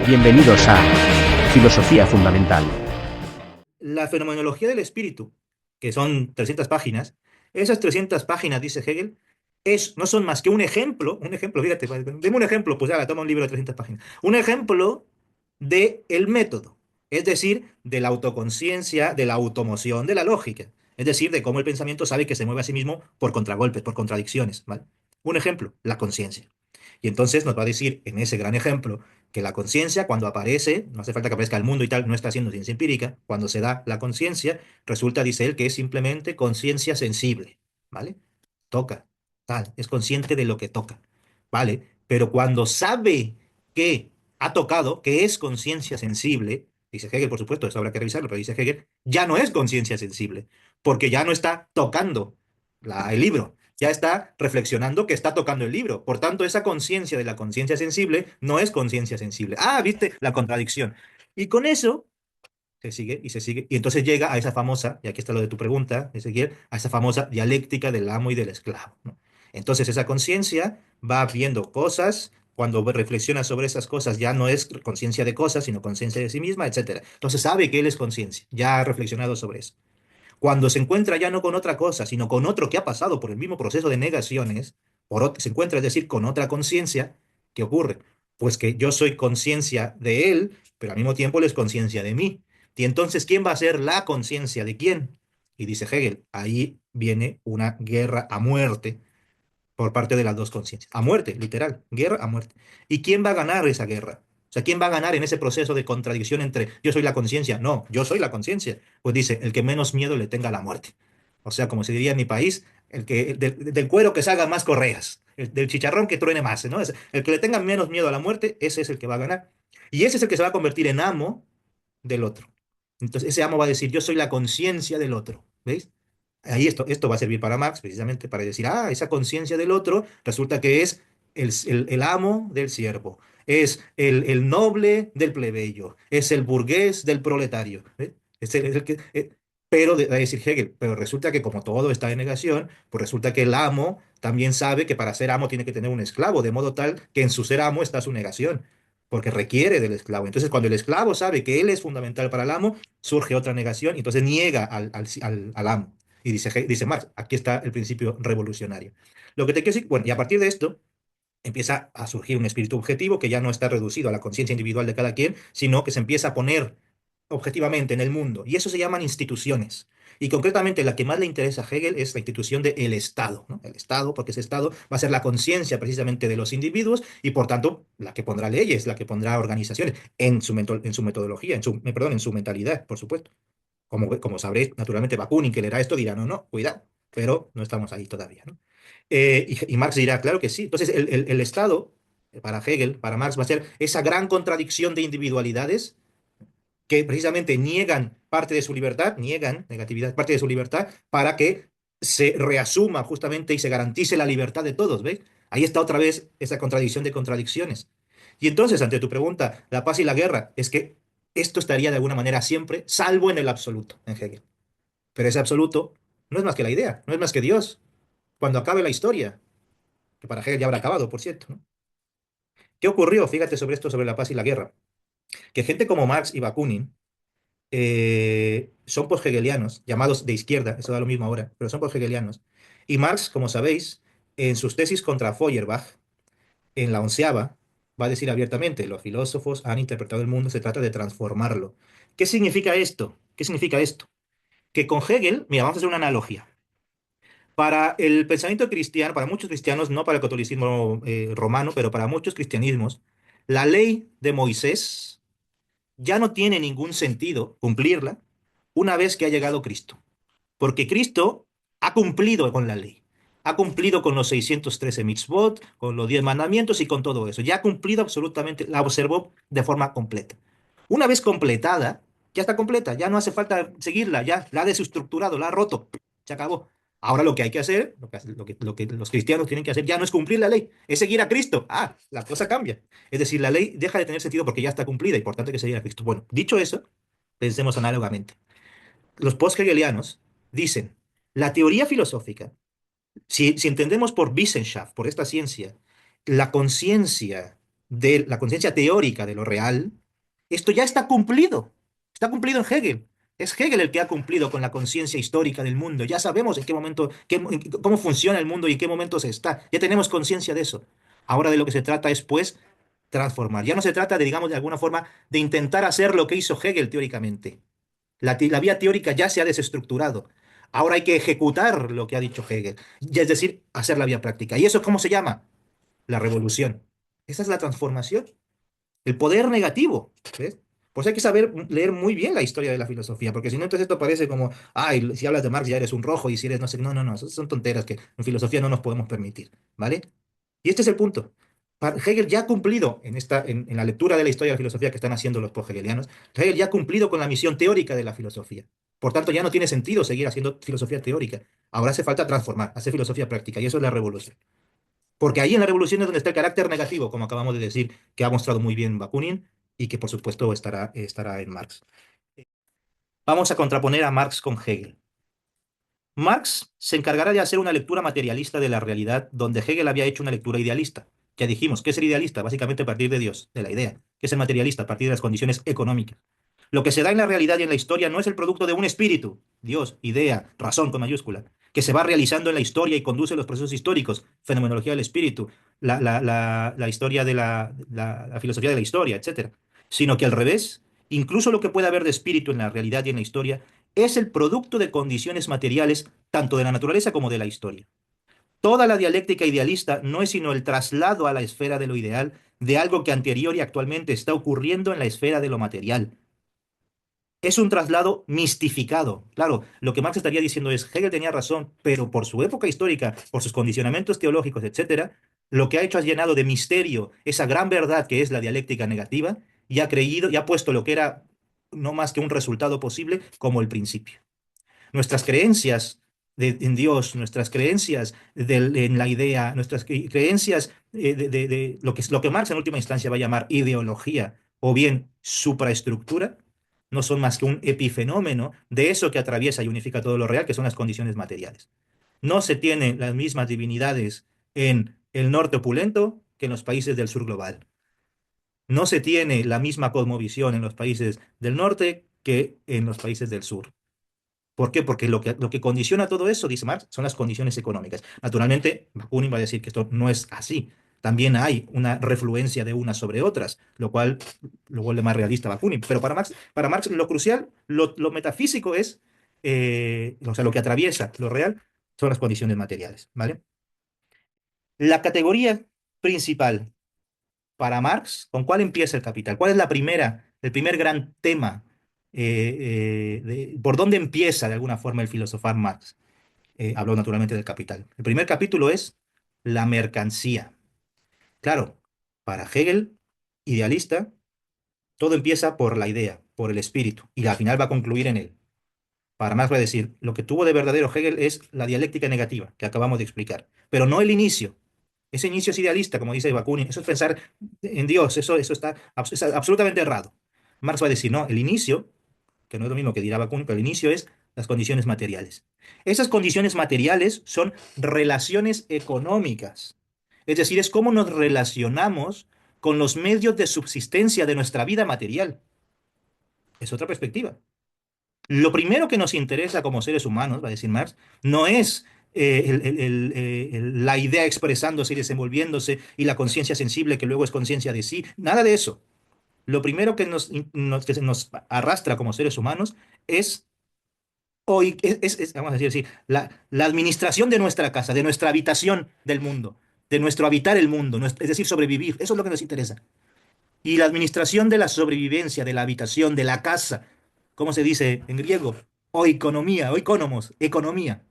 Bienvenidos a Filosofía Fundamental. La fenomenología del espíritu, que son 300 páginas, esas 300 páginas, dice Hegel, no son más que un ejemplo, fíjate, deme un ejemplo, pues ya, toma un libro de 300 páginas, un ejemplo de el método, es decir, de la autoconciencia, de la automoción, de la lógica, es decir, de cómo el pensamiento sabe que se mueve a sí mismo por contragolpes, por contradicciones, ¿vale? Un ejemplo, la conciencia. Y entonces nos va a decir en ese gran ejemplo que la conciencia, cuando aparece, no hace falta que aparezca el mundo y tal, no está haciendo ciencia empírica, cuando se da la conciencia, resulta, dice él, que es simplemente conciencia sensible, ¿vale? Toca, tal, es consciente de lo que toca, ¿vale? Pero cuando sabe que ha tocado, que es conciencia sensible, dice Hegel, por supuesto, eso habrá que revisarlo, pero dice Hegel, ya no es conciencia sensible, porque ya no está tocando el libro, ya está reflexionando que está tocando el libro. Por tanto, esa conciencia de la conciencia sensible no es conciencia sensible. Ah, viste la contradicción. Y con eso se sigue y se sigue. Y entonces llega a esa famosa, y aquí está lo de tu pregunta, Ezequiel, a esa famosa dialéctica del amo y del esclavo, ¿no? Entonces esa conciencia va viendo cosas. Cuando reflexiona sobre esas cosas, ya no es conciencia de cosas, sino conciencia de sí misma, etcétera. Entonces sabe que él es conciencia, ya ha reflexionado sobre eso. Cuando se encuentra ya no con otra cosa, sino con otro que ha pasado por el mismo proceso de negaciones, se encuentra, es decir, con otra conciencia, ¿qué ocurre? Pues que yo soy conciencia de él, pero al mismo tiempo él es conciencia de mí. Y entonces, ¿quién va a ser la conciencia de quién? Y dice Hegel, ahí viene una guerra a muerte por parte de las dos conciencias. A muerte, literal, guerra a muerte. ¿Y quién va a ganar esa guerra? O sea, ¿quién va a ganar en ese proceso de contradicción entre yo soy la conciencia? No, yo soy la conciencia. Pues dice, el que menos miedo le tenga a la muerte. O sea, como se diría en mi país, del cuero que salga más correas, del chicharrón que truene más, ¿no? El que le tenga menos miedo a la muerte, ese es el que va a ganar. Y ese es el que se va a convertir en amo del otro. Entonces, ese amo va a decir, yo soy la conciencia del otro. ¿Veis? Ahí esto va a servir para Marx, precisamente para decir, ah, esa conciencia del otro resulta que es el amo del siervo, es el noble del plebeyo, es el burgués del proletario. ¿Eh? Pero, va a decir Hegel, pero resulta que como todo está en negación, pues resulta que el amo también sabe que para ser amo tiene que tener un esclavo, de modo tal que en su ser amo está su negación, porque requiere del esclavo. Entonces, cuando el esclavo sabe que él es fundamental para el amo, surge otra negación y entonces niega al amo. Y dice Marx, aquí está el principio revolucionario. Lo que te quiero decir, bueno, y a partir de esto empieza a surgir un espíritu objetivo que ya no está reducido a la conciencia individual de cada quien, sino que se empieza a poner objetivamente en el mundo. Y eso se llaman instituciones. Y concretamente la que más le interesa a Hegel es la institución del Estado, ¿no? El Estado, porque ese Estado va a ser la conciencia precisamente de los individuos y por tanto la que pondrá leyes, la que pondrá organizaciones en su metodología, perdón, en su mentalidad, por supuesto. Como sabréis, naturalmente Bakunin, que leerá esto, dirá, no, no, cuidado, pero no estamos ahí todavía, ¿no? Y Marx dirá, claro que sí. Entonces, el Estado, para Hegel, para Marx, va a ser esa gran contradicción de individualidades que precisamente niegan parte de su libertad, niegan negatividad, parte de su libertad, para que se reasuma justamente y se garantice la libertad de todos, ¿ves? Ahí está otra vez esa contradicción de contradicciones. Y entonces, ante tu pregunta, la paz y la guerra, es que esto estaría de alguna manera siempre, salvo en el absoluto, en Hegel. Pero ese absoluto no es más que la idea, no es más que Dios. Cuando acabe la historia, que para Hegel ya habrá acabado, por cierto, ¿no? ¿Qué ocurrió? Fíjate sobre esto, sobre la paz y la guerra. Que gente como Marx y Bakunin son post-hegelianos, llamados de izquierda, eso da lo mismo ahora, pero son post-hegelianos. Y Marx, como sabéis, en sus tesis contra Feuerbach, en la onceava, va a decir abiertamente, los filósofos han interpretado el mundo, se trata de transformarlo. ¿Qué significa esto? ¿Qué significa esto? Que con Hegel, mira, vamos a hacer una analogía. Para el pensamiento cristiano, para muchos cristianos, no para el catolicismo romano, pero para muchos cristianismos, la ley de Moisés ya no tiene ningún sentido cumplirla una vez que ha llegado Cristo. Porque Cristo ha cumplido con la ley. Ha cumplido con los 613 mitzvot, con los 10 mandamientos y con todo eso. Ya ha cumplido absolutamente, la observó de forma completa. Una vez completada, ya está completa, ya no hace falta seguirla, ya la ha desestructurado, la ha roto, se acabó. Ahora lo que hay que hacer, lo que los cristianos tienen que hacer ya no es cumplir la ley, es seguir a Cristo. Ah, la cosa cambia. Es decir, la ley deja de tener sentido porque ya está cumplida y por tanto hay que seguir a Cristo. Bueno, dicho eso, pensemos análogamente. Los post-hegelianos dicen, la teoría filosófica, si entendemos por Wissenschaft, por esta ciencia, la conciencia teórica de lo real, Esto ya está cumplido en Hegel. Es Hegel el que ha cumplido con la conciencia histórica del mundo. Ya sabemos en qué momento, cómo funciona el mundo y en qué momentos está. Ya tenemos conciencia de eso. Ahora de lo que se trata es, pues, transformar. Ya no se trata de, digamos, de alguna forma, de intentar hacer lo que hizo Hegel teóricamente. La vía teórica ya se ha desestructurado. Ahora hay que ejecutar lo que ha dicho Hegel, ya es decir, hacer la vía práctica. ¿Y eso cómo se llama? La revolución. Esa es la transformación. El poder negativo. ¿Ves? Pues hay que saber leer muy bien la historia de la filosofía, porque si no, entonces esto parece como, ay, si hablas de Marx ya eres un rojo y si eres no sé, no, no, no, son tonteras que en filosofía no nos podemos permitir, ¿vale? Y este es el punto. Hegel ya ha cumplido en la lectura de la historia de la filosofía que están haciendo los post-hegelianos, Hegel ya ha cumplido con la misión teórica de la filosofía. Por tanto, ya no tiene sentido seguir haciendo filosofía teórica. Ahora hace falta transformar, hacer filosofía práctica, y eso es la revolución. Porque ahí en la revolución es donde está el carácter negativo, como acabamos de decir, que ha mostrado muy bien Bakunin y que por supuesto estará en Marx. Vamos a contraponer a Marx con Hegel. Marx se encargará de hacer una lectura materialista de la realidad donde Hegel había hecho una lectura idealista. Ya dijimos, ¿qué es el idealista? Básicamente a partir de Dios, de la idea. ¿Qué es el materialista? A partir de las condiciones económicas. Lo que se da en la realidad y en la historia no es el producto de un espíritu, Dios, idea, razón con mayúscula, que se va realizando en la historia y conduce los procesos históricos, fenomenología del espíritu, la historia de la filosofía de la historia, etcétera. Sino que al revés, incluso lo que puede haber de espíritu en la realidad y en la historia es el producto de condiciones materiales tanto de la naturaleza como de la historia. Toda la dialéctica idealista no es sino el traslado a la esfera de lo ideal de algo que anterior y actualmente está ocurriendo en la esfera de lo material. Es un traslado mistificado. Claro, lo que Marx estaría diciendo es, Hegel tenía razón, pero por su época histórica, por sus condicionamientos teológicos, etcétera, lo que ha hecho es llenado de misterio esa gran verdad que es la dialéctica negativa y ha creído y ha puesto lo que era no más que un resultado posible como el principio. Nuestras creencias en Dios, nuestras creencias en la idea, nuestras creencias de lo que Marx en última instancia va a llamar ideología o bien supraestructura, no son más que un epifenómeno de eso que atraviesa y unifica todo lo real, que son las condiciones materiales. No se tienen las mismas divinidades en el norte opulento que en los países del sur global. No se tiene la misma cosmovisión en los países del norte que en los países del sur. ¿Por qué? Porque lo que condiciona todo eso, dice Marx, son las condiciones económicas. Naturalmente, Bakunin va a decir que esto no es así. También hay una refluencia de unas sobre otras, lo cual lo vuelve más realista a Bakunin. Pero para Marx lo crucial, lo metafísico es, o sea, lo que atraviesa lo real son las condiciones materiales, ¿vale? La categoría principal para Marx, ¿con cuál empieza el Capital? ¿Cuál es el primer gran tema? ¿Por dónde empieza de alguna forma el filosofar Marx? Habló naturalmente del Capital. El primer capítulo es la mercancía. Claro, para Hegel, idealista, todo empieza por la idea, por el espíritu, y al final va a concluir en él. Para Marx va a decir, lo que tuvo de verdadero Hegel es la dialéctica negativa, que acabamos de explicar, pero no el inicio. Ese inicio es idealista, como dice Bakunin, eso es pensar en Dios, eso es absolutamente errado. Marx va a decir, no, el inicio, que no es lo mismo que dirá Bakunin, pero el inicio es las condiciones materiales. Esas condiciones materiales son relaciones económicas, es decir, es cómo nos relacionamos con los medios de subsistencia de nuestra vida material. Es otra perspectiva. Lo primero que nos interesa como seres humanos, va a decir Marx, no es la idea expresándose y desenvolviéndose y la conciencia sensible que luego es conciencia de sí, nada de eso. Lo primero que nos arrastra como seres humanos es, hoy, vamos a decir así, la administración de nuestra casa, de nuestra habitación del mundo, de nuestro habitar el mundo, es decir, sobrevivir. Eso es lo que nos interesa. Y la administración de la sobrevivencia, de la habitación, de la casa, ¿cómo se dice en griego? Oikonomía, oikonomos, economía.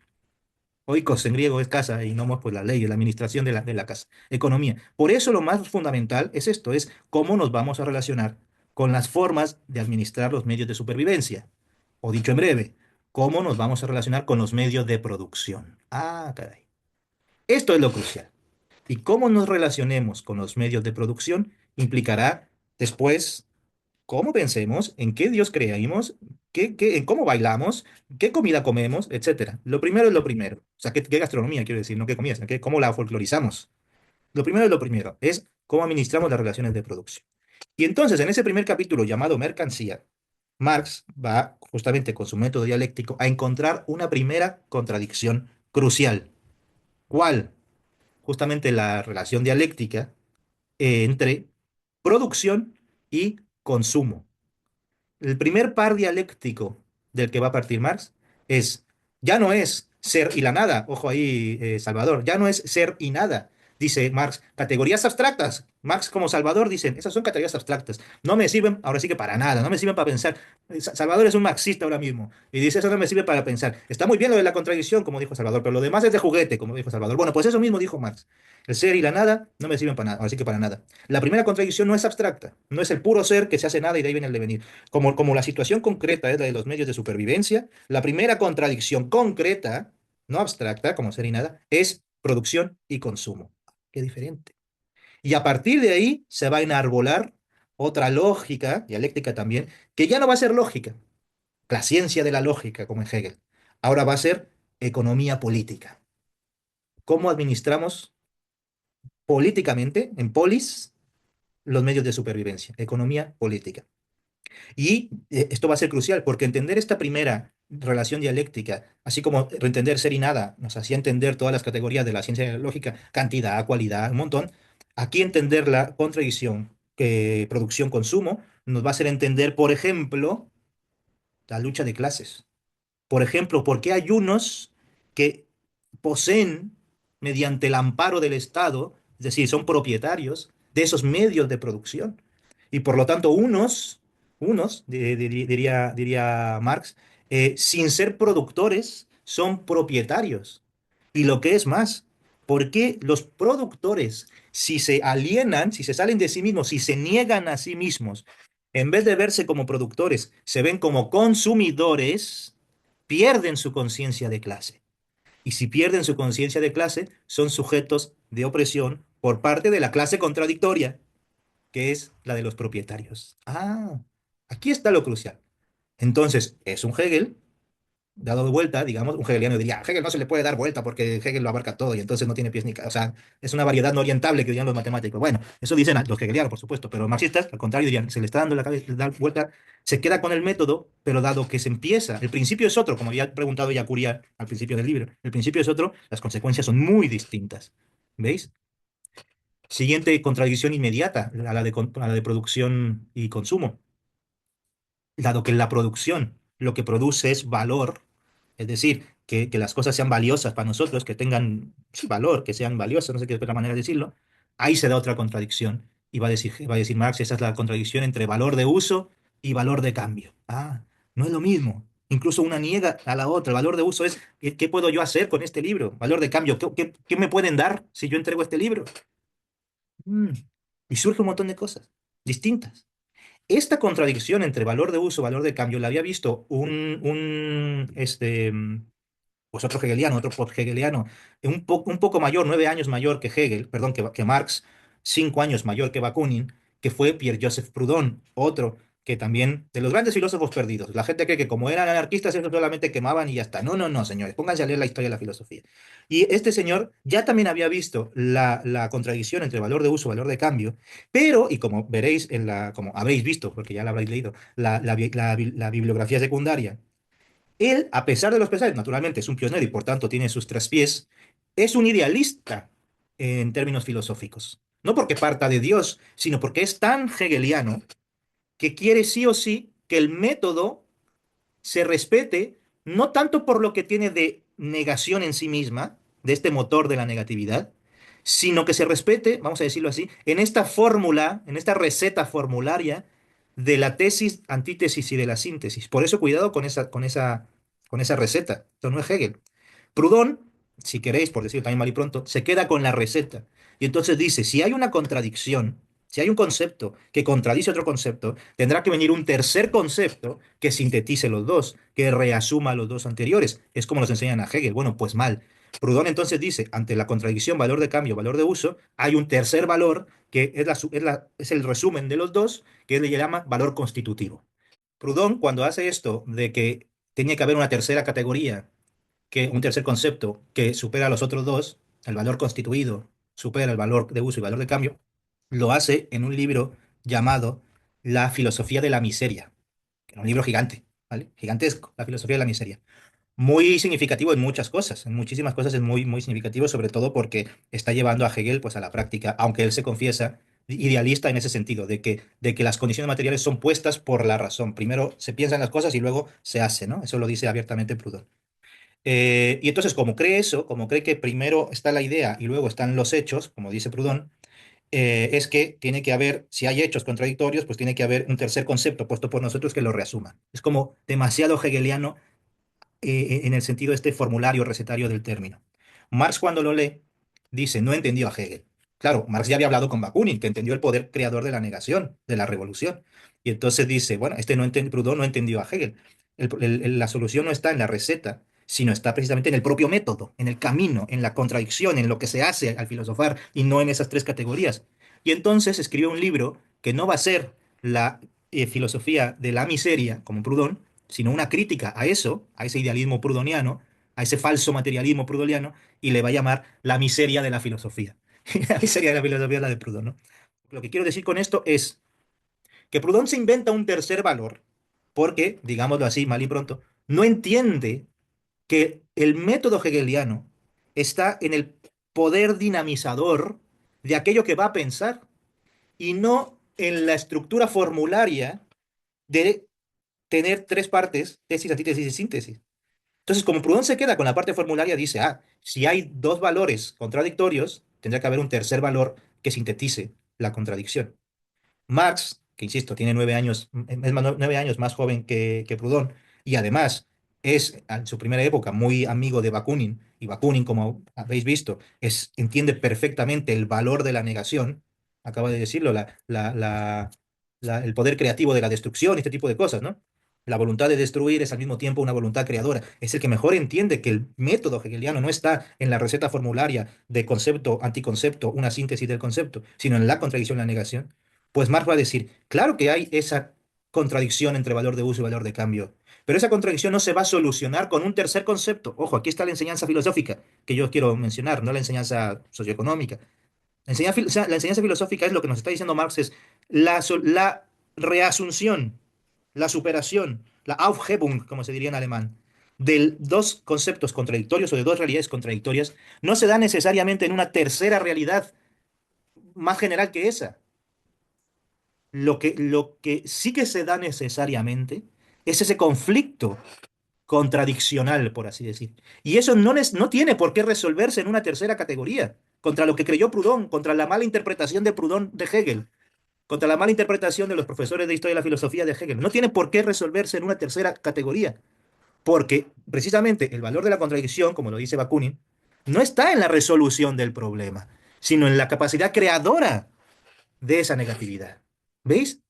Oikos en griego es casa y nomos pues la ley, la administración de la casa. Economía. Por eso lo más fundamental es esto, es cómo nos vamos a relacionar con las formas de administrar los medios de supervivencia. O dicho en breve, cómo nos vamos a relacionar con los medios de producción. Ah, caray. Esto es lo crucial. Y cómo nos relacionemos con los medios de producción implicará después cómo pensemos, en qué Dios creímos, en cómo bailamos, qué comida comemos, etcétera. Lo primero es lo primero. O sea, qué gastronomía quiero decir, no qué comida, sino cómo la folclorizamos. Lo primero es lo primero, es cómo administramos las relaciones de producción. Y entonces, en ese primer capítulo llamado Mercancía, Marx va justamente con su método dialéctico a encontrar una primera contradicción crucial. ¿Cuál? Justamente la relación dialéctica entre producción y consumo. El primer par dialéctico del que va a partir Marx es, ya no es ser y la nada, ojo ahí, Salvador, ya no es ser y nada, dice Marx, categorías abstractas. Marx como Salvador dicen, esas son categorías abstractas, no me sirven, ahora sí que para nada, no me sirven para pensar. Salvador es un marxista ahora mismo y dice, eso no me sirve para pensar. Está muy bien lo de la contradicción, como dijo Salvador, pero lo demás es de juguete, como dijo Salvador. Bueno, pues eso mismo dijo Marx. El ser y la nada no me sirven para nada, así que para nada. La primera contradicción no es abstracta, no es el puro ser que se hace nada y de ahí viene el devenir. Como la situación concreta es la de los medios de supervivencia, la primera contradicción concreta, no abstracta, como ser y nada, es producción y consumo. Qué diferente. Y a partir de ahí se va a enarbolar otra lógica, dialéctica también, que ya no va a ser lógica, la ciencia de la lógica, como en Hegel. Ahora va a ser economía política. ¿Cómo administramos políticamente, en polis, los medios de supervivencia? Economía política. Y esto va a ser crucial, porque entender esta primera relación dialéctica, así como entender ser y nada, nos hacía entender todas las categorías de la ciencia de la lógica, cantidad, cualidad, un montón. Aquí entender la contradicción que producción-consumo nos va a hacer entender, por ejemplo, la lucha de clases. Por ejemplo, ¿por qué hay unos que poseen, mediante el amparo del Estado, es decir, son propietarios de esos medios de producción? Y por lo tanto, diría Marx, sin ser productores, son propietarios. Y lo que es más, ¿por qué los productores, si se alienan, si se salen de sí mismos, si se niegan a sí mismos, en vez de verse como productores, se ven como consumidores? Pierden su conciencia de clase. Y si pierden su conciencia de clase, son sujetos de opresión por parte de la clase contradictoria, que es la de los propietarios. Ah, aquí está lo crucial. Entonces, es un Hegel dado de vuelta, digamos, un hegeliano diría, a Hegel no se le puede dar vuelta porque Hegel lo abarca todo y entonces no tiene pies ni cabeza. O sea, es una variedad no orientable que dirían los matemáticos. Bueno, eso dicen los hegelianos, por supuesto, pero los marxistas, al contrario, dirían, se le está dando la cabeza, le da vuelta, se queda con el método, pero dado que se empieza, el principio es otro, como había preguntado ya Curia al principio del libro, el principio es otro, las consecuencias son muy distintas. ¿Veis? Siguiente contradicción inmediata, a la de producción y consumo. Dado que la producción lo que produce es valor, es decir, que las cosas sean valiosas para nosotros, que tengan sí, valor, que sean valiosas, no sé qué es otra manera de decirlo, ahí se da otra contradicción. Y va a decir Marx, esa es la contradicción entre valor de uso y valor de cambio. Ah, no es lo mismo. Incluso una niega a la otra. El valor de uso es, ¿qué puedo yo hacer con este libro? Valor de cambio, ¿qué me pueden dar si yo entrego este libro? Mm, Y surge un montón de cosas distintas. Esta contradicción entre valor de uso y valor de cambio la había visto pues otro hegeliano, otro post-hegeliano, un poco mayor, 9 años mayor que Hegel, perdón, que Marx, 5 años mayor que Bakunin, que fue Pierre-Joseph Proudhon, otro que también, de los grandes filósofos perdidos. La gente cree que como eran anarquistas, ellos solamente quemaban y ya está. No, no, no, señores, pónganse a leer la historia de la filosofía. Y este señor ya también había visto la contradicción entre valor de uso y valor de cambio, pero, y como veréis, como habréis visto, porque ya la habréis leído, la bibliografía secundaria, él, a pesar de los pesares, naturalmente es un pionero y por tanto tiene sus traspiés, es un idealista en términos filosóficos. No porque parta de Dios, sino porque es tan hegeliano que quiere sí o sí que el método se respete, no tanto por lo que tiene de negación en sí misma, de este motor de la negatividad, sino que se respete, vamos a decirlo así, en esta fórmula, en esta receta formularia de la tesis, antítesis y de la síntesis. Por eso cuidado con esa receta. Esto no es Hegel. Proudhon, si queréis, por decirlo también mal y pronto, se queda con la receta. Y entonces dice, si hay una contradicción, si hay un concepto que contradice otro concepto, tendrá que venir un tercer concepto que sintetice los dos, que reasuma los dos anteriores. Es como nos enseñan a Hegel. Bueno, pues mal. Proudhon entonces dice, ante la contradicción valor de cambio, valor de uso, hay un tercer valor que es el resumen de los dos, que él le llama valor constitutivo. Proudhon, cuando hace esto de que tenía que haber una tercera categoría, un tercer concepto que supera a los otros dos, el valor constituido supera el valor de uso y valor de cambio, lo hace en un libro llamado La filosofía de la miseria, que era un libro gigante, ¿vale? Gigantesco, La filosofía de la miseria. Muy significativo en muchas cosas, en muchísimas cosas es muy, muy significativo, sobre todo porque está llevando a Hegel pues, a la práctica, aunque él se confiesa idealista en ese sentido, de que las condiciones materiales son puestas por la razón. Primero se piensan las cosas y luego se hace, ¿no? Eso lo dice abiertamente Proudhon. Y entonces, como cree eso, como cree que primero está la idea y luego están los hechos, como dice Proudhon, es que tiene que haber, si hay hechos contradictorios, pues tiene que haber un tercer concepto puesto por nosotros que lo reasuma. Es como demasiado hegeliano en el sentido de este formulario recetario del término. Marx cuando lo lee dice, no entendió a Hegel. Claro, Marx ya había hablado con Bakunin, que entendió el poder creador de la negación, de la revolución. Y entonces dice, bueno, Proudhon no entendió a Hegel. La solución no está en la receta, sino está precisamente en el propio método, en el camino, en la contradicción, en lo que se hace al filosofar, y no en esas tres categorías. Y entonces escribe un libro que no va a ser la filosofía de la miseria, como Proudhon, sino una crítica a eso, a ese idealismo prudoniano, a ese falso materialismo prudoniano, y le va a llamar la miseria de la filosofía. La miseria de la filosofía es la de Proudhon, ¿no? Lo que quiero decir con esto es que Proudhon se inventa un tercer valor porque, digámoslo así, mal y pronto, no entiende que el método hegeliano está en el poder dinamizador de aquello que va a pensar y no en la estructura formularia de tener tres partes, tesis, antítesis y síntesis. Entonces, como Proudhon se queda con la parte formularia, dice, si hay dos valores contradictorios, tendrá que haber un tercer valor que sintetice la contradicción. Marx, que insisto, tiene 9 años, es más, 9 años más joven que Proudhon, y además es en su primera época muy amigo de Bakunin, y Bakunin, como habéis visto, entiende perfectamente el valor de la negación, acaba de decirlo, el poder creativo de la destrucción y este tipo de cosas, ¿no? La voluntad de destruir es al mismo tiempo una voluntad creadora. Es el que mejor entiende que el método hegeliano no está en la receta formularia de concepto, anticoncepto, una síntesis del concepto, sino en la contradicción, la negación. Pues Marx va a decir, claro que hay esa contradicción entre valor de uso y valor de cambio, pero esa contradicción no se va a solucionar con un tercer concepto. Ojo, aquí está la enseñanza filosófica que yo quiero mencionar, no la enseñanza socioeconómica. La enseñanza filosófica es lo que nos está diciendo Marx, es la reasunción, la superación, la Aufhebung, como se diría en alemán, de dos conceptos contradictorios o de dos realidades contradictorias, no se da necesariamente en una tercera realidad más general que esa. Lo que sí que se da necesariamente es ese conflicto contradiccional, por así decir. Y eso no tiene por qué resolverse en una tercera categoría, contra lo que creyó Proudhon, contra la mala interpretación de Proudhon de Hegel, contra la mala interpretación de los profesores de historia de la filosofía de Hegel. No tiene por qué resolverse en una tercera categoría, porque precisamente el valor de la contradicción, como lo dice Bakunin, no está en la resolución del problema, sino en la capacidad creadora de esa negatividad. ¿Veis?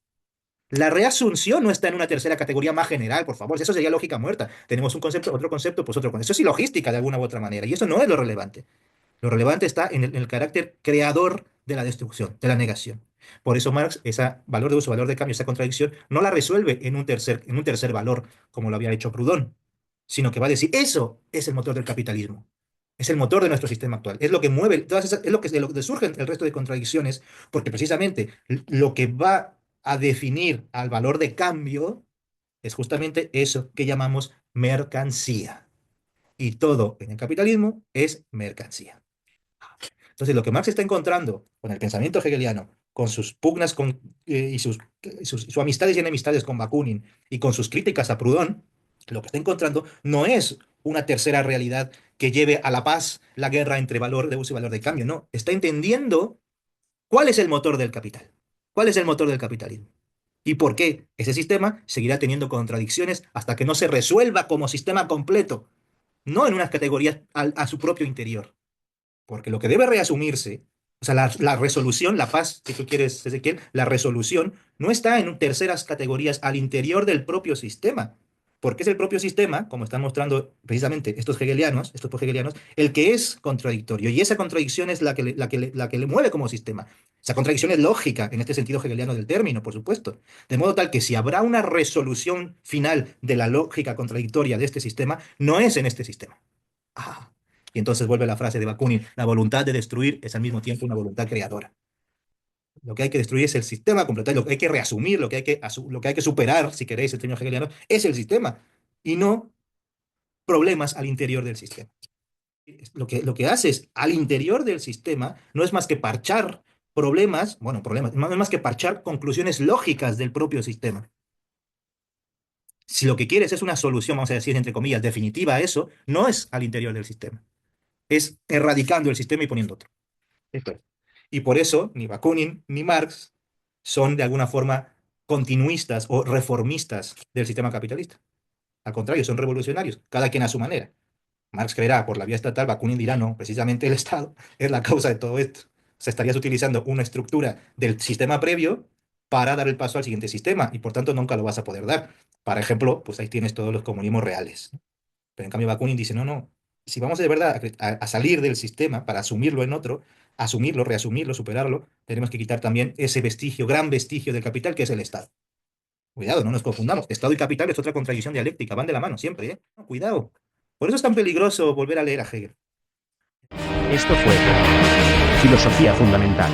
La reasunción no está en una tercera categoría más general, por favor. Eso sería lógica muerta. Tenemos un concepto, pues otro concepto. Eso es ilogística de alguna u otra manera. Y eso no es lo relevante. Lo relevante está en el carácter creador de la destrucción, de la negación. Por eso Marx, ese valor de uso, valor de cambio, esa contradicción, no la resuelve en un tercer valor, como lo había hecho Proudhon, sino que va a decir, eso es el motor del capitalismo. Es el motor de nuestro sistema actual. Es lo que mueve, es lo que, de lo que surgen el resto de contradicciones, porque precisamente lo que va a definir al valor de cambio es justamente eso que llamamos mercancía. Y todo en el capitalismo es mercancía. Entonces, lo que Marx está encontrando con el pensamiento hegeliano, con sus pugnas y sus amistades y enemistades con Bakunin y con sus críticas a Proudhon, lo que está encontrando no es una tercera realidad que lleve a la paz la guerra entre valor de uso y valor de cambio, no. Está entendiendo cuál es el motor del capital, cuál es el motor del capitalismo y por qué ese sistema seguirá teniendo contradicciones hasta que no se resuelva como sistema completo, no en unas categorías a su propio interior. Porque lo que debe reasumirse, o sea, la resolución, la paz, si tú quieres, Ezequiel, la resolución no está en terceras categorías al interior del propio sistema. Porque es el propio sistema, como están mostrando precisamente estos post-hegelianos, el que es contradictorio. Y esa contradicción es la que le mueve como sistema. Esa contradicción es lógica en este sentido hegeliano del término, por supuesto. De modo tal que si habrá una resolución final de la lógica contradictoria de este sistema, no es en este sistema. Ah, y entonces vuelve la frase de Bakunin, la voluntad de destruir es al mismo tiempo una voluntad creadora. Lo que hay que destruir es el sistema completo, lo que hay que reasumir, lo que hay que superar, si queréis, el término hegeliano, es el sistema y no problemas al interior del sistema. Lo que haces al interior del sistema no es más que parchar problemas, bueno, problemas, no es más que parchar conclusiones lógicas del propio sistema. Si lo que quieres es una solución, vamos a decir entre comillas, definitiva a eso, no es al interior del sistema, es erradicando el sistema y poniendo otro. Esto es. Y por eso ni Bakunin ni Marx son de alguna forma continuistas o reformistas del sistema capitalista. Al contrario, son revolucionarios, cada quien a su manera. Marx creerá por la vía estatal, Bakunin dirá no, precisamente el Estado es la causa de todo esto. O sea, estarías utilizando una estructura del sistema previo para dar el paso al siguiente sistema y por tanto nunca lo vas a poder dar. Por ejemplo, pues ahí tienes todos los comunismos reales. Pero en cambio Bakunin dice, no, no, si vamos de verdad a salir del sistema para asumirlo en otro, asumirlo, reasumirlo, superarlo, tenemos que quitar también ese vestigio, gran vestigio del capital que es el Estado. Cuidado, no nos confundamos. Estado y capital es otra contradicción dialéctica, van de la mano siempre, ¿eh? No, cuidado. Por eso es tan peligroso volver a leer a Hegel. Esto fue Filosofía Fundamental.